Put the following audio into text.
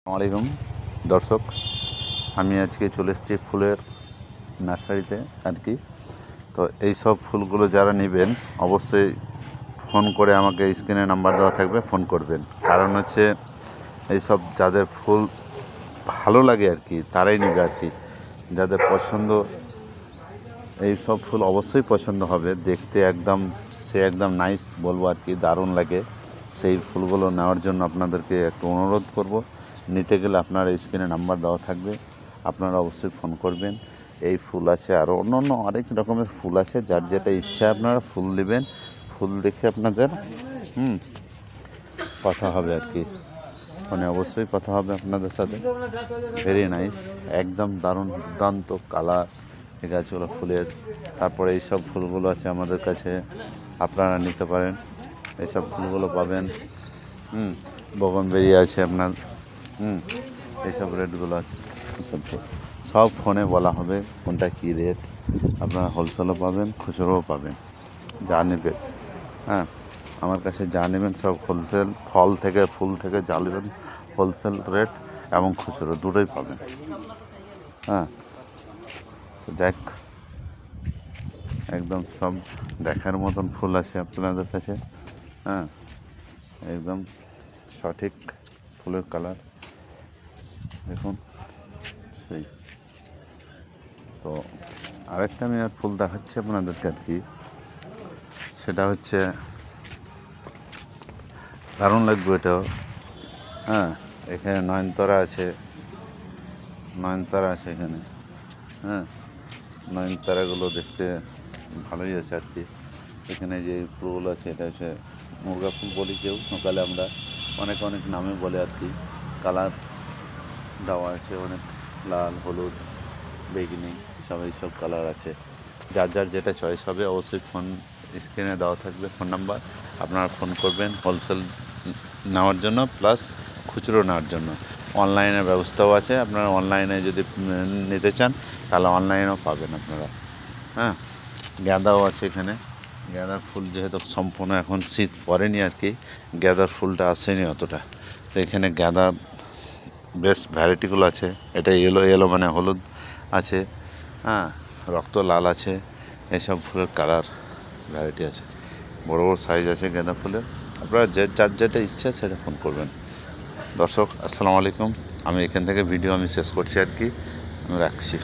আসসালামাইকুম দর্শক, আমি আজকে চলে এসেছি ফুলের নার্সারিতে আর কি। তো এই সব ফুলগুলো যারা নেবেন অবশ্যই ফোন করে আমাকে স্ক্রিনে নাম্বার দেওয়া থাকবে, ফোন করবেন। কারণ হচ্ছে এইসব যাদের ফুল ভালো লাগে আর কি তারাই নেবে আর কি। যাদের পছন্দ এই সব ফুল অবশ্যই পছন্দ হবে, দেখতে একদম নাইস বলবো আর কি, দারুণ লাগে। সেই ফুলগুলো নেওয়ার জন্য আপনাদেরকে একটু অনুরোধ করব। নিতে গেলে আপনার স্ক্রিনে নাম্বার দেওয়া থাকবে, আপনারা অবশ্যই ফোন করবেন। এই ফুল আছে, আরও অন্য অনেক রকমের ফুল আছে, যার যেটা ইচ্ছা আপনারা ফুল নেবেন। ফুল দেখে আপনাদের কথা হবে আর কি, মানে অবশ্যই কথা হবে আপনাদের সাথে। ভেরি নাইস, একদম দারুণ দুর্দান্ত কালার এই গাছগুলো ফুলের। তারপরে এইসব ফুলগুলো আছে আমাদের কাছে, আপনারা নিতে পারেন। এইসব ফুলগুলো পাবেন। বগনবেরিয়া আছে আপনার, এইসব রেটগুলো আছে। সব ফোনে বলা হবে কোনটা কী রেট। আপনারা হোলসেলও পাবেন, খুচরোও পাবেন, যা নেবে। আমার কাছে যা নেবেন সব হোলসেল, ফল থেকে ফুল থেকে যা নেবেন হোলসেল রেট এবং খুচরো দুটোই পাবেন। তো যাক, একদম সব দেখার মতন ফুল আছে আপনাদের কাছে। একদম সঠিক ফুলের কালার দেখুন সেই। তো আরেকটা আমি আর ফুল দেখাচ্ছি আপনাদেরকে আর কি, সেটা হচ্ছে দারুণ লাগবে এটাও। এখানে নয়নতারা আছে এখানে। নয়নতারাগুলো দেখতে ভালোই আছে আর কি। এখানে যে ফুলগুলো আছে এটা হচ্ছে মুরগা ফুল বলি কেউ, সকালে আমরা অনেক নামে বলে আর কি। কালার দেওয়া আছে অনেক, লাল, হলুদ, বেগুনি, এইসব কালার আছে। যার যেটা চয়েস হবে অবশ্যই ফোন স্ক্রিনে দেওয়া থাকবে ফোন নাম্বার, আপনারা ফোন করবেন হোলসেল নেওয়ার জন্য প্লাস খুচরো নেওয়ার জন্য। অনলাইনের ব্যবস্থাও আছে, আপনারা অনলাইনে যদি নিতে চান তাহলে অনলাইনেও পাবেন আপনারা। গাঁদাও আছে এখানে। গাঁদার ফুল যেহেতু সম্পূর্ণ এখন শীত পড়েনি আর কি, গাঁদার ফুলটা আসেনি অতটা। তো এখানে গাঁদার বেশ ভ্যারাইটিগুলো আছে। এটা ইয়েলো মানে হলুদ আছে, রক্ত লাল আছে, এইসব ফুলের কালার ভ্যারাইটি আছে। বড় সাইজ আছে গাঁদা ফুলের। আপনারা যার যেটা ইচ্ছা সেটা ফোন করবেন। দর্শক আসসালামু আলাইকুম, আমি এখান থেকে ভিডিও শেষ করছি আর কি, আমি রাখছি।